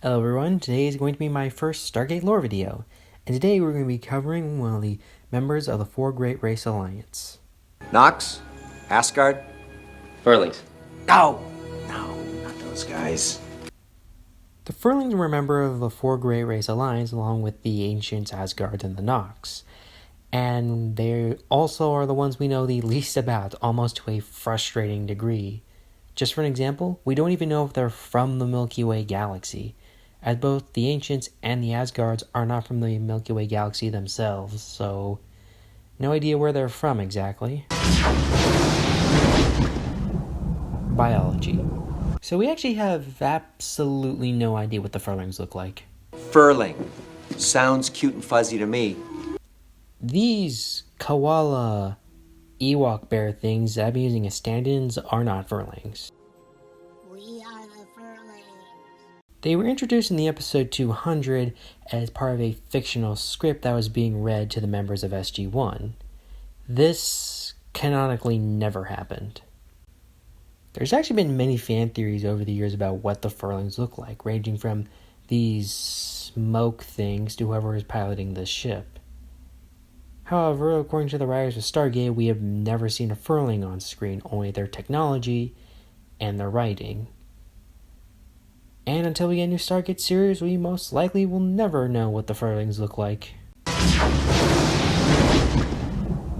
Hello everyone, today is going to be my first Stargate lore video, and today we're going to be covering one of the members of the Four Great Race Alliance. Nox? Asgard? Furlings. No, not those guys. The Furlings were a member of the Four Great Race Alliance along with the Ancients, Asgard, and the Nox. And they also are the ones we know the least about, almost to a frustrating degree. Just for an example, we don't even know if they're from the Milky Way galaxy, as both the Ancients and the Asgards are not from the Milky Way galaxy themselves, so no idea where they're from exactly. Biology. So we actually have absolutely no idea what the Furlings look like. Furling. Sounds cute and fuzzy to me. These koala Ewok bear things that I've been using as stand-ins are not Furlings. We are the Furlings. They were introduced in the episode 200 as part of a fictional script that was being read to the members of SG-1. This canonically never happened. There's actually been many fan theories over the years about what the Furlings look like, ranging from these smoke things to whoever is piloting this ship. However, according to the writers of Stargate, we have never seen a Furling on screen, only their technology and their writing. And until we get a new Stargate series, we most likely will never know what the Furlings look like.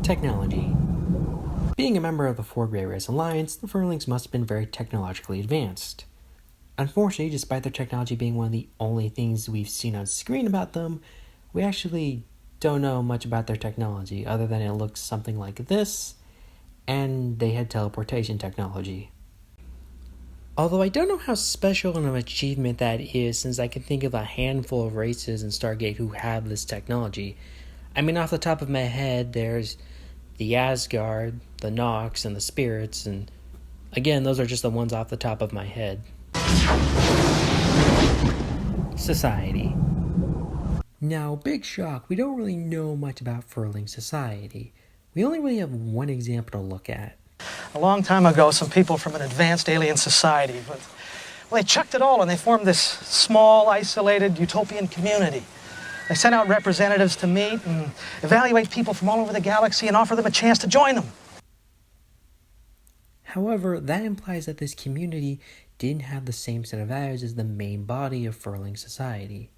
Technology. Being a member of the Four Great Race Alliance, the Furlings must have been very technologically advanced. Unfortunately, despite their technology being one of the only things we've seen on screen about them, we actually don't know much about their technology, other than it looks something like this, and they had teleportation technology. Although I don't know how special of an achievement that is, since I can think of a handful of races in Stargate who have this technology. I mean, off the top of my head, there's the Asgard, the Nox, and the Spirits, and again, those are just the ones off the top of my head. Society. Now, big shock, we don't really know much about Furling society. We only really have one example to look at. A long time ago, some people from an advanced alien society, they chucked it all and they formed this small, isolated, utopian community. They sent out representatives to meet and evaluate people from all over the galaxy and offer them a chance to join them. However, that implies that this community didn't have the same set of values as the main body of Furling society.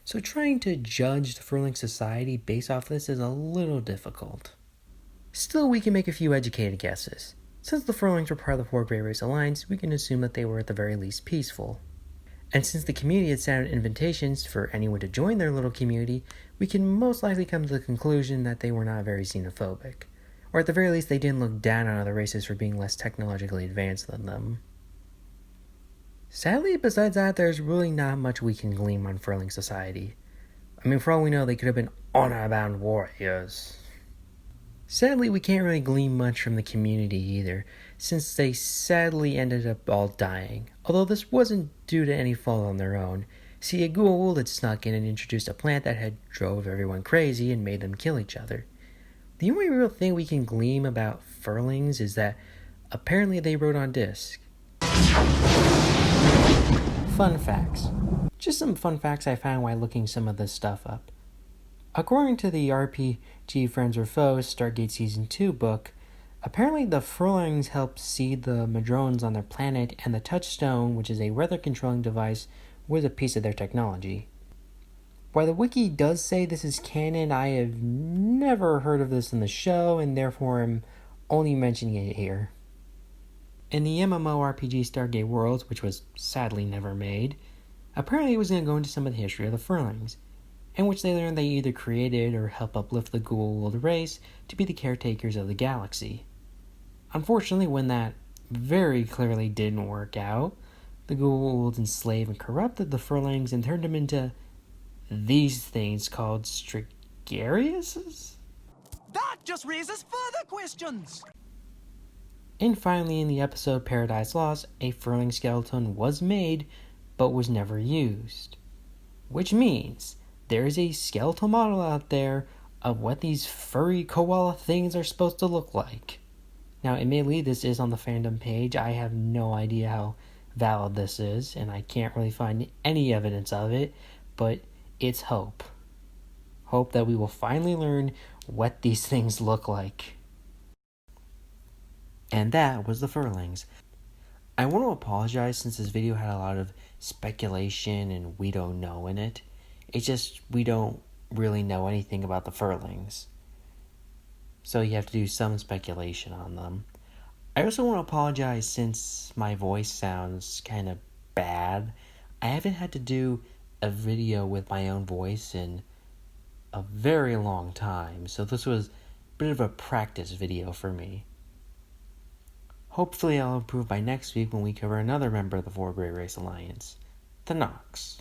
So trying to judge the Furling society based off this is a little difficult. Still, we can make a few educated guesses. Since the Furlings were part of the Four Great Race Alliance, we can assume that they were at the very least peaceful. And since the community had sent out invitations for anyone to join their little community, we can most likely come to the conclusion that they were not very xenophobic. Or at the very least, they didn't look down on other races for being less technologically advanced than them. Sadly, besides that, there's really not much we can glean on Furling society. I mean, for all we know, they could have been honor-bound warriors. Sadly, we can't really glean much from the community either, since they sadly ended up all dying. Although this wasn't due to any fault on their own. See, a Goa'uld had snuck in and introduced a plant that had drove everyone crazy and made them kill each other. The only real thing we can glean about Furlings is that apparently they wrote on disc. Fun facts. Just some fun facts I found while looking some of this stuff up. According to the RPG Friends or Foes Stargate Season 2 book, apparently the Furlings helped seed the Madrones on their planet, and the Touchstone, which is a weather-controlling device, was a piece of their technology. While the wiki does say this is canon, I have never heard of this in the show, and therefore am only mentioning it here. In the MMORPG Stargate Worlds, which was sadly never made, apparently it was going to go into some of the history of the Furlings, in which they learned they either created or helped uplift the Goa'uld race to be the caretakers of the galaxy. Unfortunately, when that very clearly didn't work out, the Goa'uld enslaved and corrupted the Furlings and turned them into these things called Strigariuses? That just raises further questions! And finally, in the episode Paradise Lost, a Furling skeleton was made, but was never used. Which means there is a skeletal model out there of what these furry koala things are supposed to look like. Now, admittedly, this is on the fandom page. I have no idea how valid this is, and I can't really find any evidence of it, but it's hope. Hope that we will finally learn what these things look like. And that was the Furlings. I want to apologize since this video had a lot of speculation and we don't know in it. It's just we don't really know anything about the Furlings. So you have to do some speculation on them. I also want to apologize since my voice sounds kind of bad. I haven't had to do a video with my own voice in a very long time, so this was a bit of a practice video for me. Hopefully I'll improve by next week when we cover another member of the Four Great Race Alliance, the Nox.